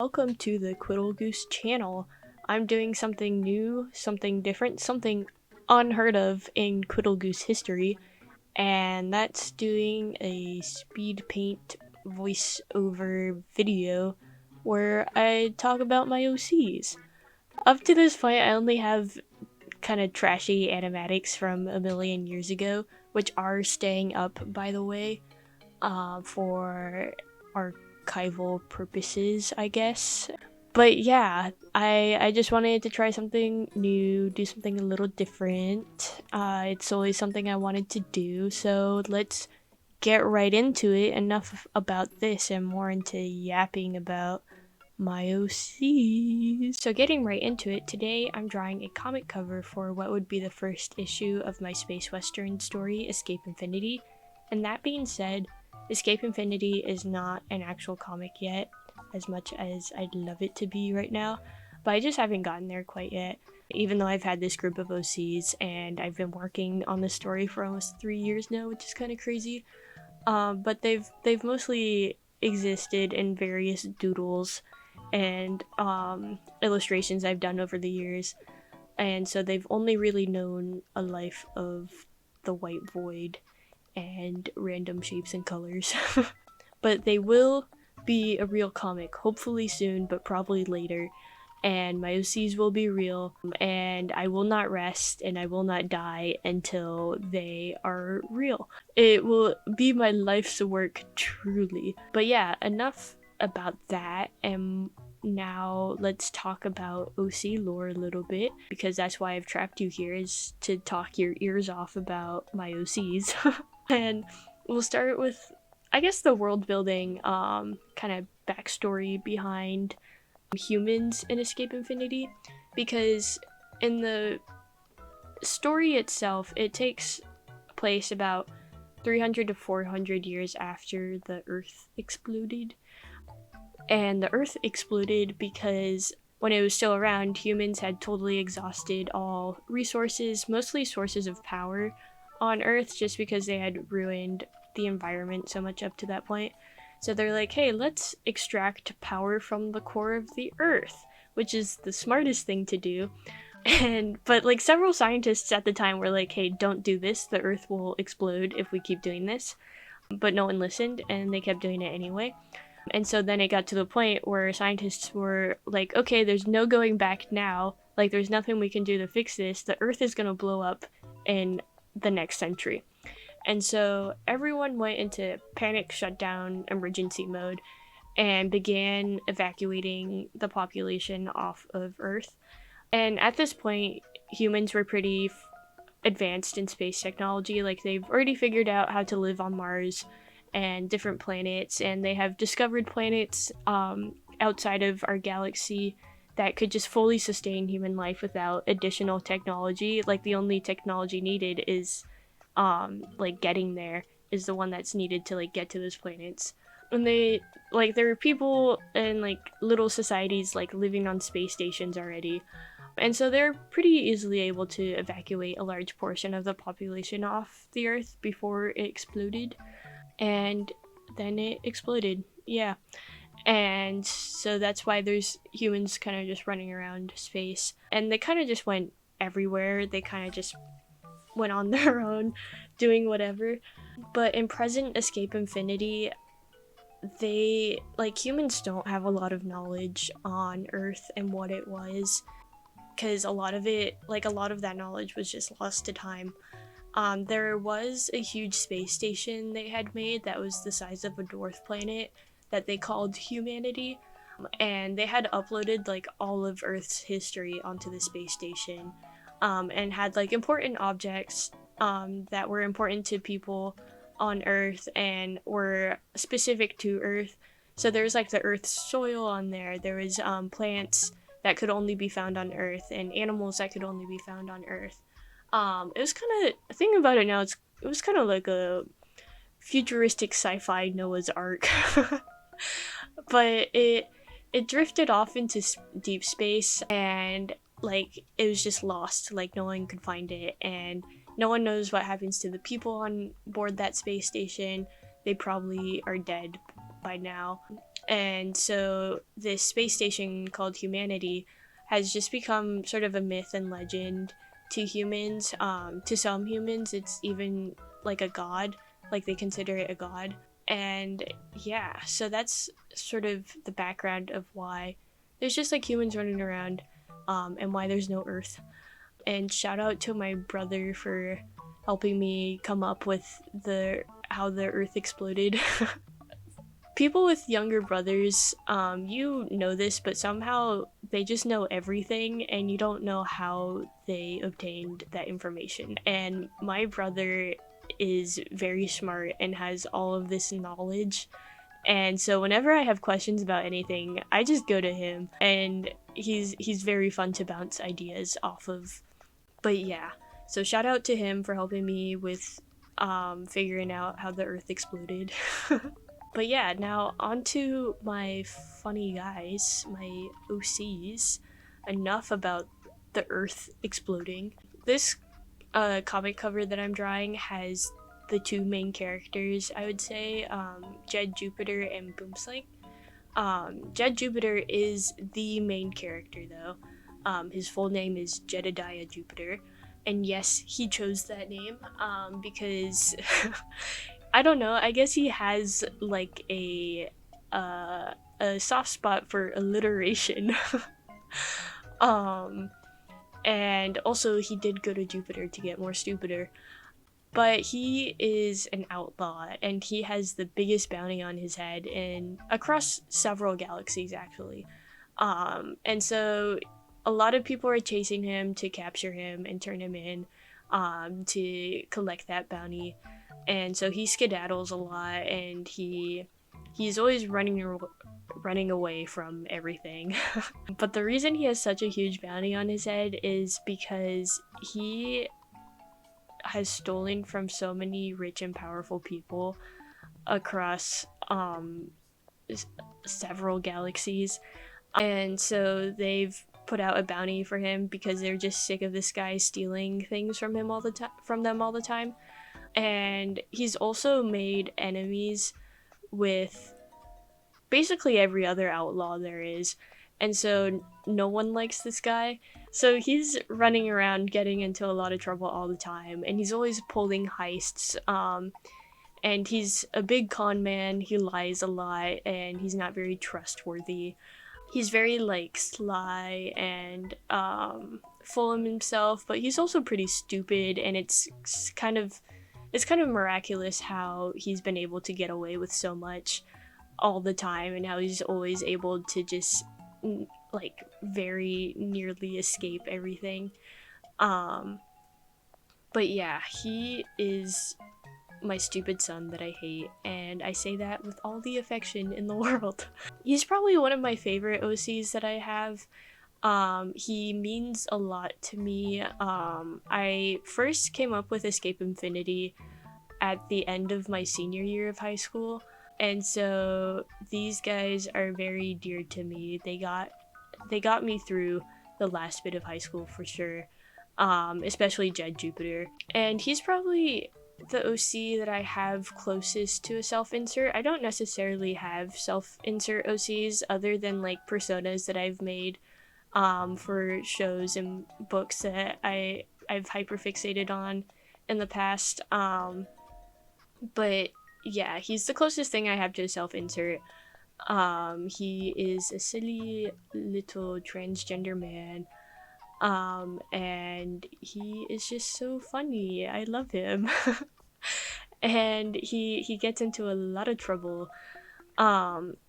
Welcome to the quiddlegoose channel. I'm doing something new, something different, something unheard of in quiddlegoose history, and that's doing a speed paint voiceover video where I talk about my OCs. Up to this point, I only have kind of trashy animatics from a million years ago, which are staying up, by the way, for archival purposes, I guess. But yeah, I just wanted to try something new, do something a little different. It's always something I wanted to do, so let's get right into it. Enough about this and more into yapping about my OCs. So getting right into it, today I'm drawing a comic cover for what would be the first issue of my space western story, Escape Infinity. And that being said, Escape Infinity is not an actual comic yet, as much as I'd love it to be right now, but I just haven't gotten there quite yet, even though I've had this group of OCs and I've been working on this story for almost 3 years now, which is kind of crazy. But they've mostly existed in various doodles and illustrations I've done over the years, and so they've only really known a life of the white void and random shapes and colors. But they will be a real comic, hopefully soon, but probably later, and my OCs will be real, and I will not rest and I will not die until they are real. It will be my life's work, truly. But yeah, enough about that, and now let's talk about OC lore a little bit, because that's why I've trapped you here, is to talk your ears off about my OCs. And we'll start with, I guess, the world building kind of backstory behind humans in Escape Infinity, because in the story itself, it takes place about 300 to 400 years after the Earth exploded. And the Earth exploded because when it was still around, humans had totally exhausted all resources, mostly sources of power on Earth, just because they had ruined the environment so much up to that point. So they're like, hey, let's extract power from the core of the Earth, which is the smartest thing to do. But like several scientists at the time were like, hey, don't do this, the Earth will explode if we keep doing this. But no one listened, and they kept doing it anyway. And so then it got to the point where scientists were like, okay, there's no going back now. Like, there's nothing we can do to fix this. The Earth is going to blow up in the next century. And so everyone went into panic shutdown emergency mode and began evacuating the population off of Earth. And at this point, humans were pretty advanced in space technology. Like, they've already figured out how to live on Mars and different planets, and they have discovered planets outside of our galaxy that could just fully sustain human life without additional technology. Like, the only technology needed is like getting there is the one that's needed to like get to those planets. And they like, there were people and like little societies like living on space stations already, and so they're pretty easily able to evacuate a large portion of the population off the Earth before it exploded. And then it exploded, yeah. And so that's why there's humans kind of just running around space. And they kind of just went everywhere. They kind of just went on their own, doing whatever. But in present Escape Infinity, they, like, humans don't have a lot of knowledge on Earth and what it was. Because a lot of that knowledge was just lost to time. There was a huge space station they had made that was the size of a dwarf planet that they called Humanity, and they had uploaded like all of Earth's history onto the space station, and had like important objects that were important to people on Earth and were specific to Earth. So there's like the Earth's soil on there. There was plants that could only be found on Earth and animals that could only be found on Earth. It was kind of, thinking about it now, it was kind of like a futuristic sci-fi Noah's Ark. But it drifted off into deep space, and like it was just lost. Like, no one could find it, and no one knows what happens to the people on board that space station. They probably are dead by now. And so this space station called humanity has just become sort of a myth and legend to humans. To some humans, it's even like a god, like they consider it a god. And yeah, so that's sort of the background of why there's just like humans running around, and why there's no Earth. And shout out to my brother for helping me come up with how the Earth exploded. People with younger brothers, you know this, but somehow they just know everything and you don't know how they obtained that information. And my brother is very smart and has all of this knowledge. And so whenever I have questions about anything, I just go to him, and he's very fun to bounce ideas off of. But yeah, so shout out to him for helping me with figuring out how the Earth exploded. But yeah, now on to my funny guys, my OCs. Enough about the Earth exploding. This comic cover that I'm drawing has the two main characters, I would say, Jed Jupiter and Boomslang. Jed Jupiter is the main character, though. His full name is Jedediah Jupiter. And yes, he chose that name because I don't know, I guess he has like a soft spot for alliteration. And also he did go to Jupiter to get more stupider. But he is an outlaw, and he has the biggest bounty on his head across several galaxies, actually. And so a lot of people are chasing him to capture him and turn him in to collect that bounty. And so he skedaddles a lot, and he's always running away from everything. But the reason he has such a huge bounty on his head is because he has stolen from so many rich and powerful people across several galaxies. And so they've put out a bounty for him because they're just sick of this guy stealing things from them all the time. And he's also made enemies with basically every other outlaw there is. And so no one likes this guy. So he's running around getting into a lot of trouble all the time. And he's always pulling heists. And he's a big con man. He lies a lot. And he's not very trustworthy. He's very like sly and full of himself. But he's also pretty stupid. And it's kind of miraculous how he's been able to get away with so much all the time, and how he's always able to just like very nearly escape everything. But yeah, he is my stupid son that I hate, and I say that with all the affection in the world. He's probably one of my favorite OCs that I have. He means a lot to me. I first came up with Escape Infinity at the end of my senior year of high school, and so these guys are very dear to me. They got me through the last bit of high school for sure, especially Jed Jupiter. And he's probably the OC that I have closest to a self-insert. I don't necessarily have self-insert OCs other than like personas that I've made for shows and books that I've hyperfixated on in the past. But yeah, he's the closest thing I have to a self-insert. He is a silly little transgender man. And he is just so funny. I love him. And he gets into a lot of trouble.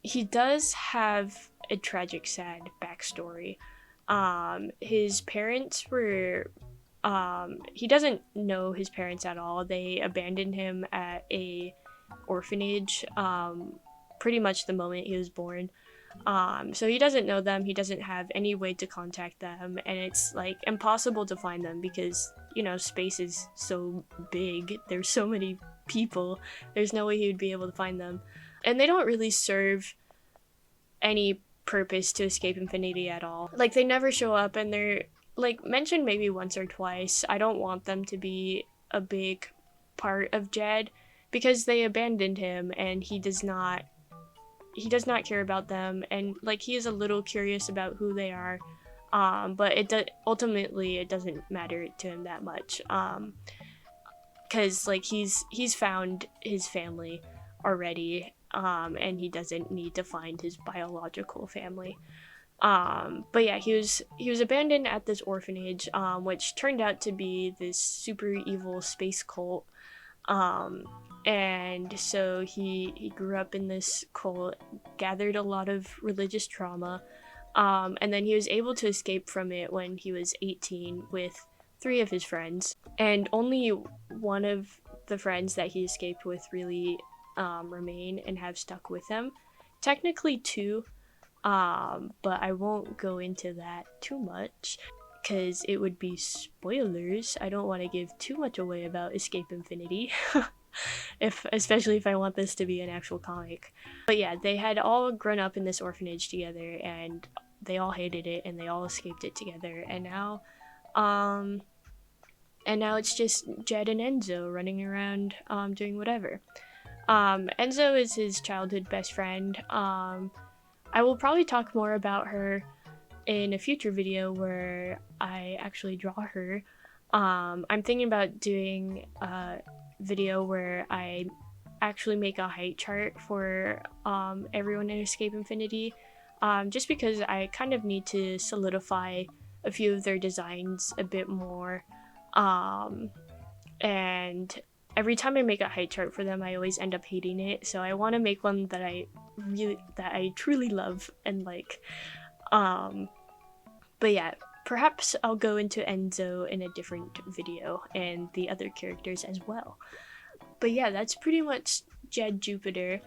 He does have a tragic, sad backstory. His parents were, he doesn't know his parents at all. They abandoned him at a orphanage, pretty much the moment he was born. So he doesn't know them, he doesn't have any way to contact them, and it's like impossible to find them because, you know, space is so big, there's so many people, there's no way he would be able to find them. And they don't really serve any purpose to Escape Infinity at all. Like, they never show up, and they're like mentioned maybe once or twice. I don't want them to be a big part of Jed because they abandoned him, and he does not he does not care about them, and like he is a little curious about who they are, but ultimately it doesn't matter to him that much, because like he's found his family already, and he doesn't need to find his biological family. But yeah, he was abandoned at this orphanage, which turned out to be this super evil space cult. And so he grew up in this cult, gathered a lot of religious trauma, and then he was able to escape from it when he was 18 with 3 of his friends, and only one of the friends that he escaped with really remain and have stuck with him. Technically 2, but I won't go into that too much because it would be spoilers. I don't want to give too much away about Escape Infinity, especially if I want this to be an actual comic. But yeah, they had all grown up in this orphanage together, and they all hated it, and they all escaped it together. And now it's just Jed and Enzo running around, doing whatever. Enzo is his childhood best friend. I will probably talk more about her in a future video where I actually draw her. I'm thinking about doing a video where I actually make a height chart for everyone in Escape Infinity, just because I kind of need to solidify a few of their designs a bit more, and every time I make a height chart for them, I always end up hating it, so I want to make one that I truly love and like. But yeah, perhaps I'll go into Enzo in a different video, and the other characters as well. But yeah, that's pretty much Jed Jupiter.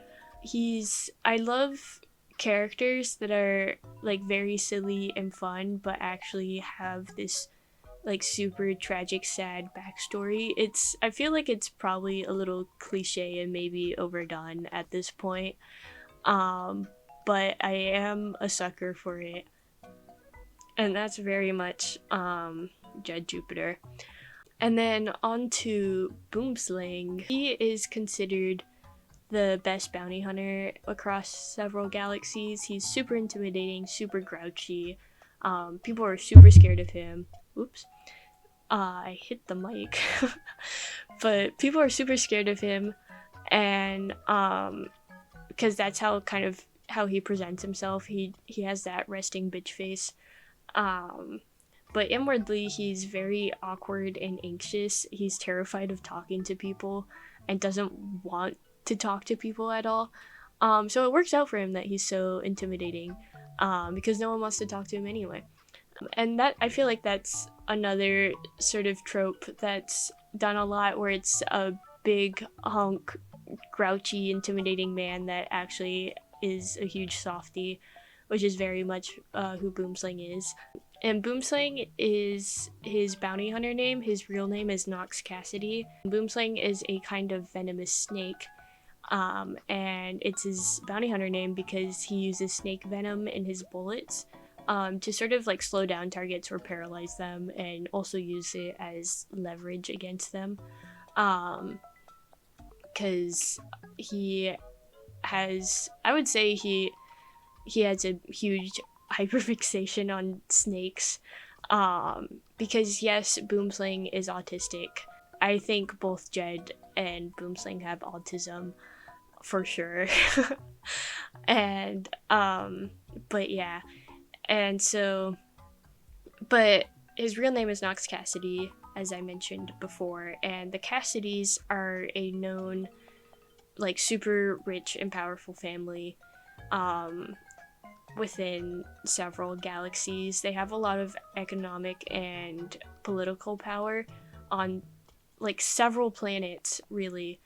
I love characters that are like very silly and fun, but actually have this like super tragic, sad backstory. I feel like it's probably a little cliche and maybe overdone at this point, but I am a sucker for it. And that's very much Jed Jupiter. And then on to Boomslang. He is considered the best bounty hunter across several galaxies. He's super intimidating, super grouchy. People are super scared of him. Oops. I hit the mic. But people are super scared of him, and because that's how he presents himself. He has that resting bitch face. But inwardly, he's very awkward and anxious. He's terrified of talking to people and doesn't want to talk to people at all. So it works out for him that he's so intimidating, because no one wants to talk to him anyway. And that, I feel like that's another sort of trope that's done a lot, where it's a big hunk, grouchy, intimidating man that actually is a huge softie, which is very much who Boomslang is. And Boomslang is his bounty hunter name. His real name is Nox Cassidy. Boomslang is a kind of venomous snake, and it's his bounty hunter name because he uses snake venom in his bullets, to sort of like slow down targets or paralyze them, and also use it as leverage against them, because he has a huge hyperfixation on snakes, because yes, Boomslang is autistic. I think both Jed and Boomslang have autism for sure. And but yeah, and so, but his real name is Nox Cassidy, as I mentioned before, and the Cassidys are a known like super rich and powerful family within several galaxies. They have a lot of economic and political power on like several planets, really.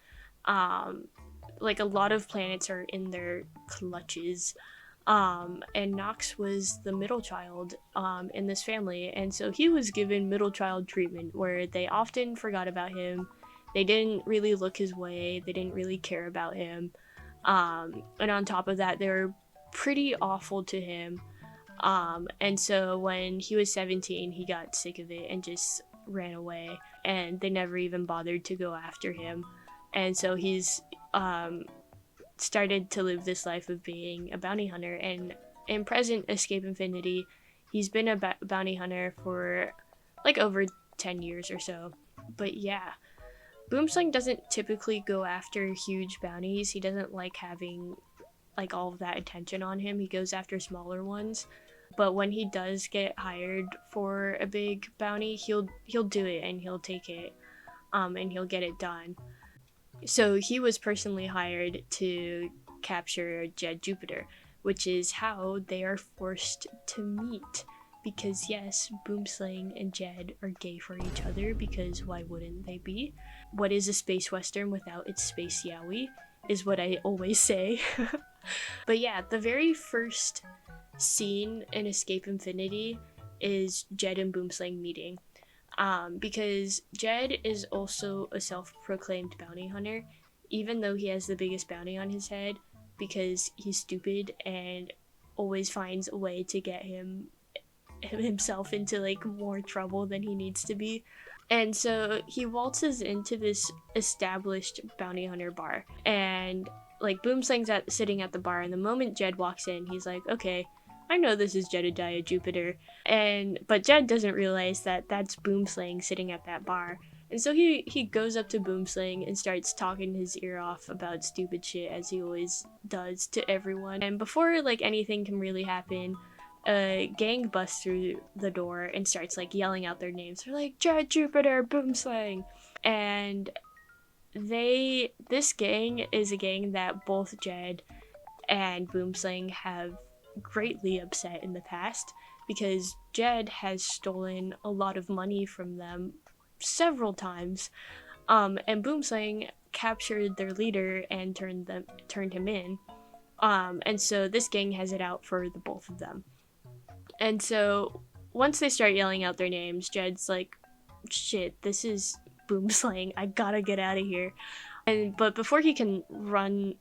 Like a lot of planets are in their clutches. And Nox was the middle child in this family, and so he was given middle child treatment, where they often forgot about him. They didn't really look his way. They didn't really care about him. And on top of that, they were pretty awful to him. And so when he was 17, he got sick of it and just ran away, and they never even bothered to go after him. And so he's started to live this life of being a bounty hunter, and in present Escape Infinity, he's been a bounty hunter for like over 10 years or so. But yeah, Boomslang doesn't typically go after huge bounties. He doesn't like having like all of that attention on him. He goes after smaller ones. But when he does get hired for a big bounty, he'll do it, and he'll take it, and he'll get it done. So he was personally hired to capture Jed Jupiter, which is how they are forced to meet. Because yes, Boomslang and Jed are gay for each other, because why wouldn't they be? What is a space western without its space yaoi, is what I always say. But yeah, the very first scene in Escape Infinity is Jed and Boomslang meeting. Because Jed is also a self-proclaimed bounty hunter, even though he has the biggest bounty on his head, because he's stupid and always finds a way to get himself into like more trouble than he needs to be. And so he waltzes into this established bounty hunter bar, and like Boomslang's sitting at the bar, and the moment Jed walks in, he's like, okay, I know this is Jedediah Jupiter, but Jed doesn't realize that that's Boomslang sitting at that bar. And so he goes up to Boomslang and starts talking his ear off about stupid shit, as he always does to everyone. And before like anything can really happen, a gang busts through the door and starts like yelling out their names. They're like, Jed Jupiter, Boomslang. And this gang is a gang that both Jed and Boomslang have greatly upset in the past, because Jed has stolen a lot of money from them several times, and Boomslang captured their leader and turned him in, and so this gang has it out for the both of them. And so once they start yelling out their names, Jed's like, shit, this is Boomslang, I gotta get out of here. But before he can run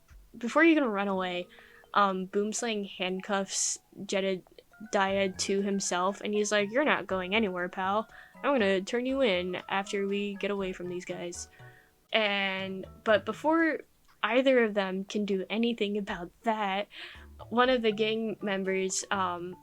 away, Boomslang handcuffs Jedediah to himself, and he's like, you're not going anywhere, pal. I'm gonna turn you in after we get away from these guys. But before either of them can do anything about that, one of the gang members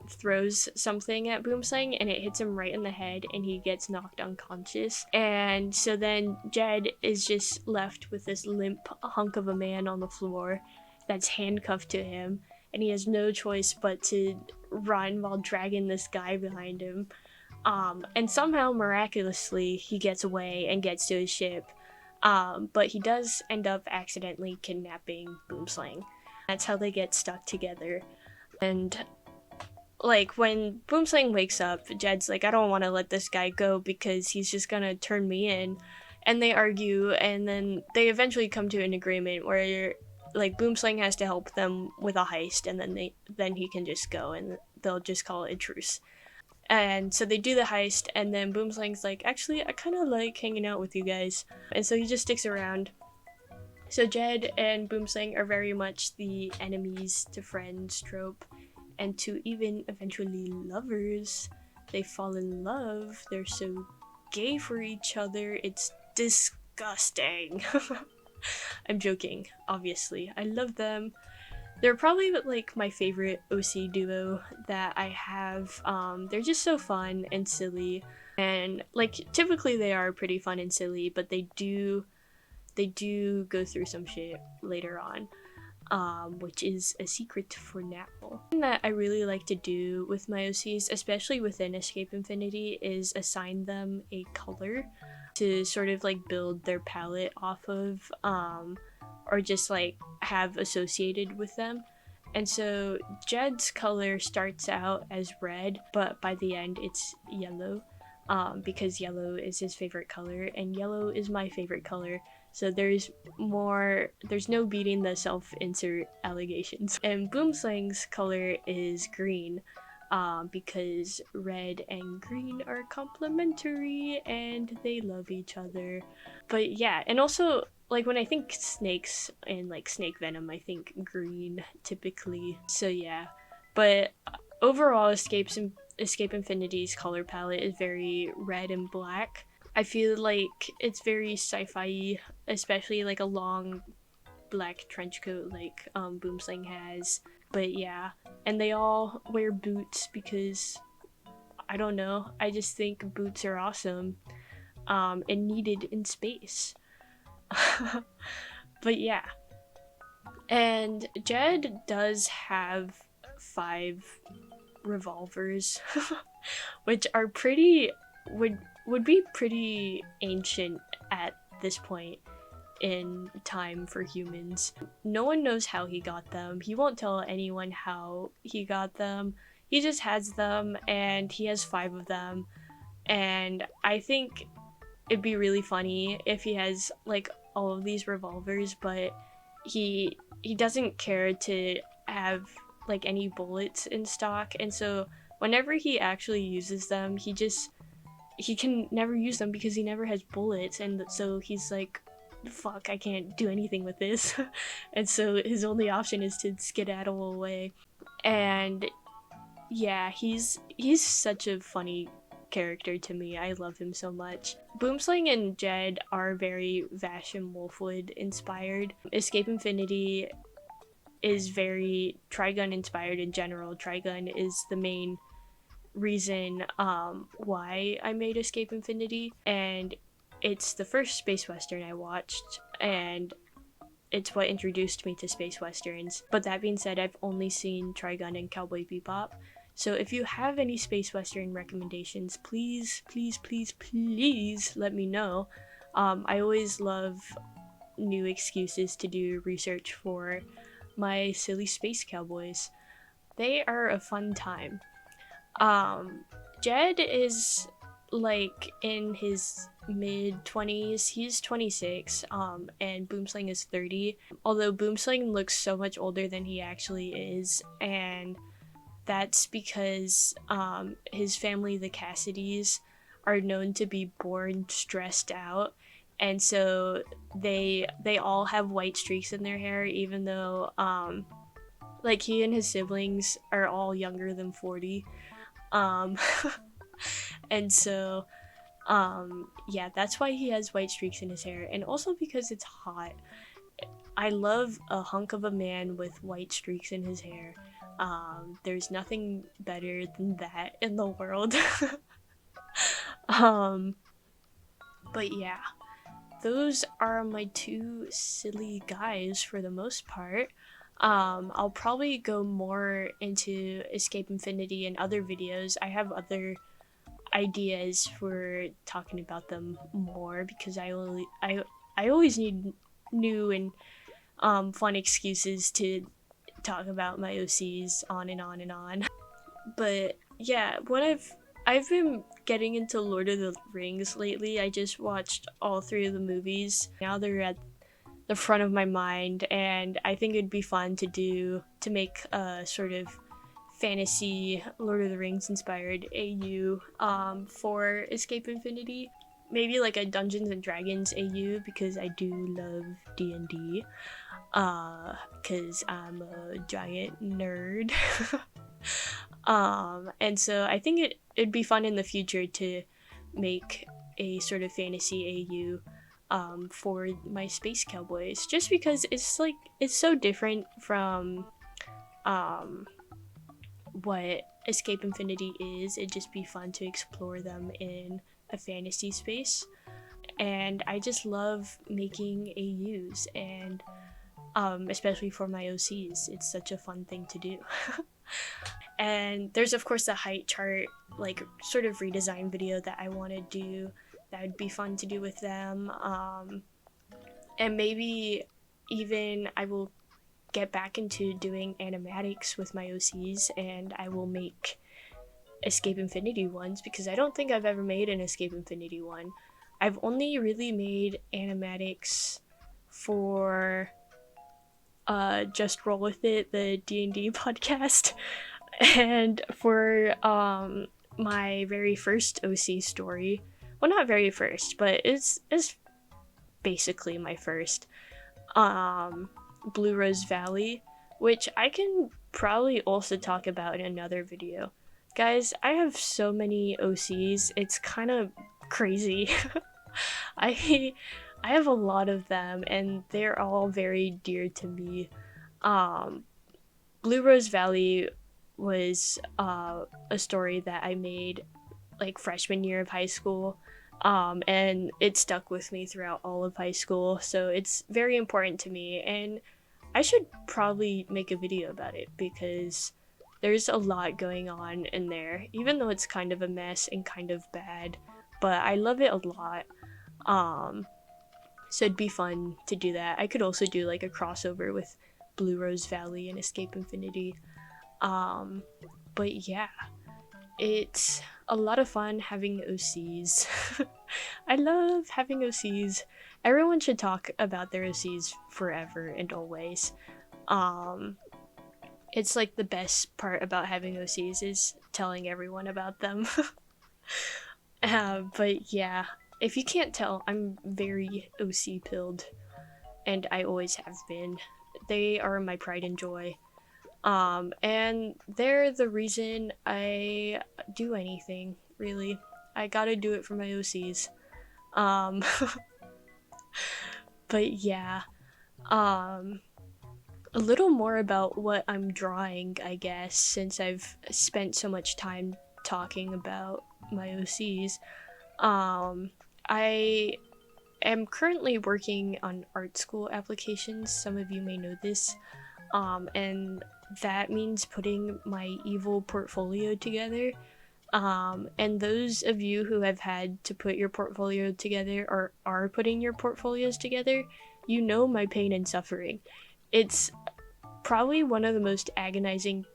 throws something at Boomslang, and it hits him right in the head, and he gets knocked unconscious. And so then Jed is just left with this limp hunk of a man on the floor that's handcuffed to him, and he has no choice but to run while dragging this guy behind him. And somehow, miraculously, he gets away and gets to his ship. But he does end up accidentally kidnapping Boomslang. That's how they get stuck together. And like when Boomslang wakes up, Jed's like, I don't want to let this guy go because he's just gonna turn me in. And they argue, and then they eventually come to an agreement where like Boomslang has to help them with a heist, and then he can just go, and they'll just call it a truce. And so they do the heist, and then Boomslang's like, actually, I kind of like hanging out with you guys. And so he just sticks around. So Jed and Boomslang are very much the enemies to friends trope, and to even eventually lovers. They fall in love. They're so gay for each other. It's disgusting. I'm joking, obviously. I love them. They're probably like my favorite OC duo that I have. They're just so fun and silly, and like typically they are pretty fun and silly, but they do go through some shit later on, which is a secret for now. Something that I really like to do with my OCs, especially within Escape Infinity, is assign them a color to sort of like build their palette off of, or just like have associated with them. And so Jed's color starts out as red, but by the end it's yellow, because yellow is his favorite color, and yellow is my favorite color. So there's no beating the self-insert allegations. And Boomslang's color is green, because red and green are complementary and they love each other. But yeah, and also like when I think snakes and like snake venom, I think green typically. So yeah, but overall Escape Infinity's color palette is very red and black. I feel like it's very sci-fi, especially like a long black trench coat like Boomslang has. But yeah, and they all wear boots because, I don't know, I just think boots are awesome and needed in space. But yeah. And Jed does have 5 revolvers, which are would be pretty ancient at this point in time for humans. No one knows how he got them. He won't tell anyone how he got them. He just has them, and he has 5 of them. And I think it'd be really funny if he has like all of these revolvers, but he doesn't care to have like any bullets in stock, and so whenever he actually uses them, he can never use them because he never has bullets, and so he's like, fuck, I can't do anything with this. And so his only option is to skedaddle away. And yeah, he's such a funny character to me. I love him so much. Boomslang and Jed are very Vash and Wolfwood inspired. Escape Infinity is very Trigun inspired in general. Trigun is the main reason why I made Escape Infinity, and it's the first space western I watched, and it's what introduced me to space westerns. But that being said, I've only seen Trigun and Cowboy Bebop. So if you have any space western recommendations, please let me know. I always love new excuses to do research for my silly space cowboys. They are a fun time. Jed is like in his mid-20s. He's 26, and Boomslang is 30. Although Boomslang looks so much older than he actually is, and that's because his family, the Cassidys, are known to be born stressed out, and so they all have white streaks in their hair, even though like he and his siblings are all younger than 40. And so yeah, that's why he has white streaks in his hair, and also because it's hot. I love a hunk of a man with white streaks in his hair. There's nothing better than that in the world. But yeah, those are my 2 silly guys for the most part. I'll probably go more into Escape Infinity in other videos. I have other ideas for talking about them more because I always need new and fun excuses to talk about my OCs on and on and on. But yeah, I've been getting into Lord of the Rings lately. I just watched all 3 of the movies. Now they're at the front of my mind, and I think it'd be fun to make a sort of fantasy Lord of the Rings inspired AU for Escape Infinity. Maybe like a Dungeons and Dragons AU, because I do love D&D. Because I'm a giant nerd. And so I think it'd be fun in the future to make a sort of fantasy AU for my space cowboys, just because it's so different from what Escape Infinity is. It'd just be fun to explore them in a fantasy space, and I just love making AUs, and especially for my OCs, it's such a fun thing to do. And there's of course the height chart, like sort of redesign video that I want to do that would be fun to do with them, and maybe even I will get back into doing animatics with my OCs, and I will make Escape Infinity ones, because I don't think I've ever made an Escape Infinity one. I've only really made animatics for Just Roll With It, the D&D podcast, and for my very first OC story. Well, not very first, but it's basically my first, Blue Rose Valley, which I can probably also talk about in another video. Guys, I have so many OCs, it's kind of crazy. I have a lot of them, and they're all very dear to me. Um, Blue Rose Valley was a story that I made like freshman year of high school. And it stuck with me throughout all of high school, so it's very important to me. And I should probably make a video about it because there's a lot going on in there, even though it's kind of a mess and kind of bad. But I love it a lot. Um, so it'd be fun to do that. I could also do like a crossover with Blue Rose Valley and Escape Infinity. Um, but yeah, it's a lot of fun having OCs. I love having OCs. Everyone should talk about their OCs forever and always. Um, it's like the best part about having OCs is telling everyone about them. But yeah, if you can't tell, I'm very OC pilled, and I always have been. They are my pride and joy. And they're the reason I do anything, really. I gotta do it for my OCs. Um, but yeah, um, a little more about what I'm drawing, I guess, since I've spent so much time talking about my OCs. I am currently working on art school applications. Some of you may know this. And that means putting my evil portfolio together. And those of you who have had to put your portfolio together or are putting your portfolios together, you know my pain and suffering. It's probably one of the most agonizing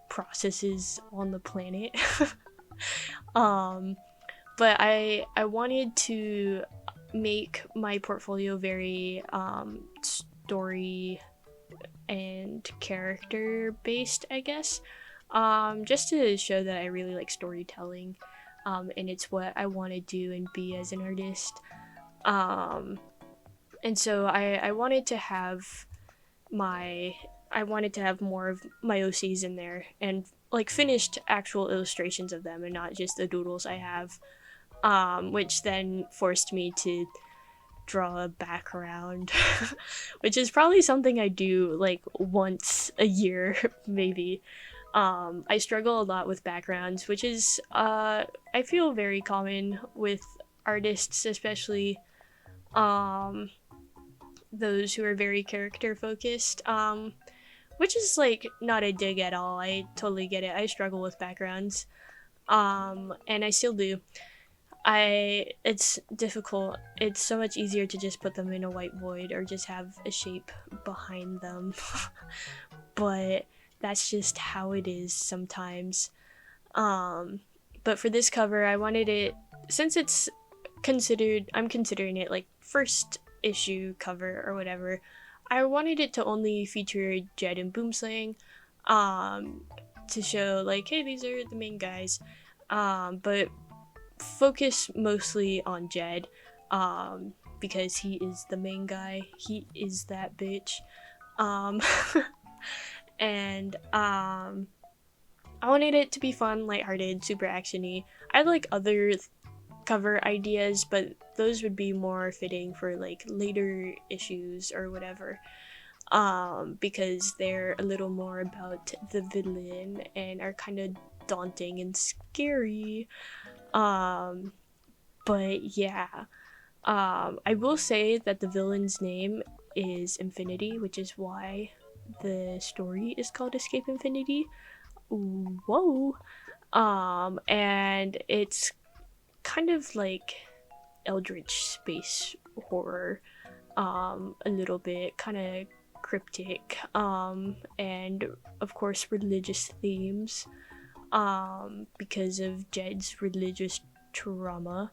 processes on the planet. um, but I wanted to make my portfolio very story and character based, I guess. Just to show that I really like storytelling, and it's what I want to do and be as an artist. And so I wanted to have more of my OCs in there and like finished actual illustrations of them and not just the doodles I have, which then forced me to draw a background, which is probably something I do like once a year, maybe. I struggle a lot with backgrounds, which is, I feel very common with artists, especially those who are very character focused, which is like not a dig at all. I totally get it. I struggle with backgrounds, and I still do. It's difficult. It's so much easier to just put them in a white void or just have a shape behind them. But that's just how it is sometimes. But for this cover, I wanted it, since I'm considering it like first issue cover or whatever, I wanted it to only feature Jed and Boomslang, to show like, hey, these are the main guys. But focus mostly on Jed, because he is the main guy. He is that bitch. And I wanted it to be fun, lighthearted, super actiony. I had like other cover ideas, but those would be more fitting for like later issues or whatever, because they're a little more about the villain and are kind of daunting and scary. But yeah, I will say that the villain's name is Infinity, which is why the story is called Escape Infinity. Whoa. And it's kind of like eldritch space horror, a little bit kind of cryptic, and of course religious themes, because of Jed's religious trauma.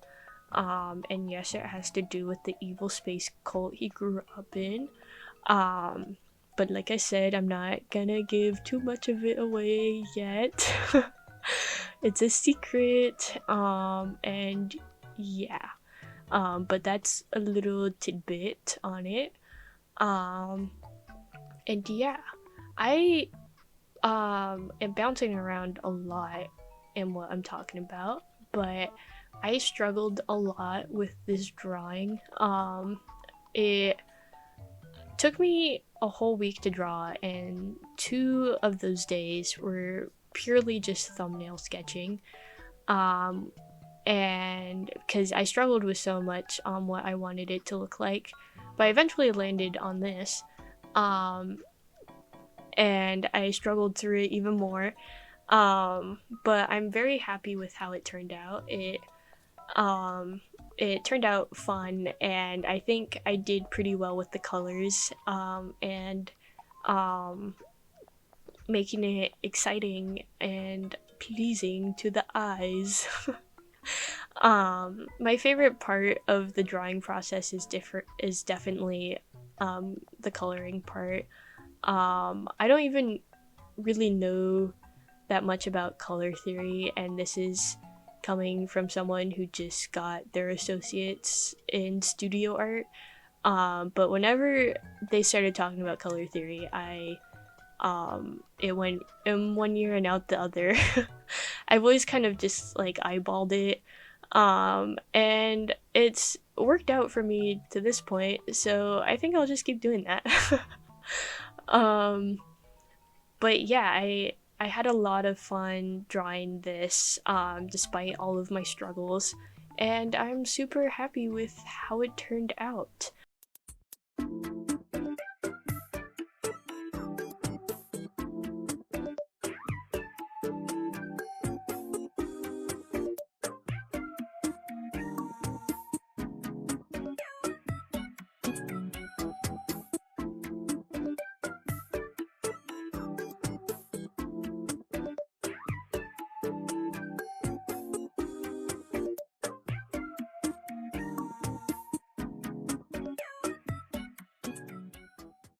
And yes, it has to do with the evil space cult he grew up in. But like I said, I'm not gonna give too much of it away yet. It's a secret, and yeah. But that's a little tidbit on it. And yeah, I am bouncing around a lot in what I'm talking about, but I struggled a lot with this drawing. It took me a whole week to draw, and 2 of those days were purely just thumbnail sketching. And because I struggled with so much on what I wanted it to look like, but I eventually landed on this. And I struggled through it even more. But I'm very happy with how it turned out. It turned out fun, and I think I did pretty well with the colors, and making it exciting and pleasing to the eyes. My favorite part of the drawing process is definitely the coloring part. I don't even really know that much about color theory, and this is coming from someone who just got their associates in studio art. But whenever they started talking about color theory, it went in one ear and out the other. I've always kind of just like eyeballed it, and it's worked out for me to this point. So I think I'll just keep doing that. But yeah, I had a lot of fun drawing this, despite all of my struggles, and I'm super happy with how it turned out.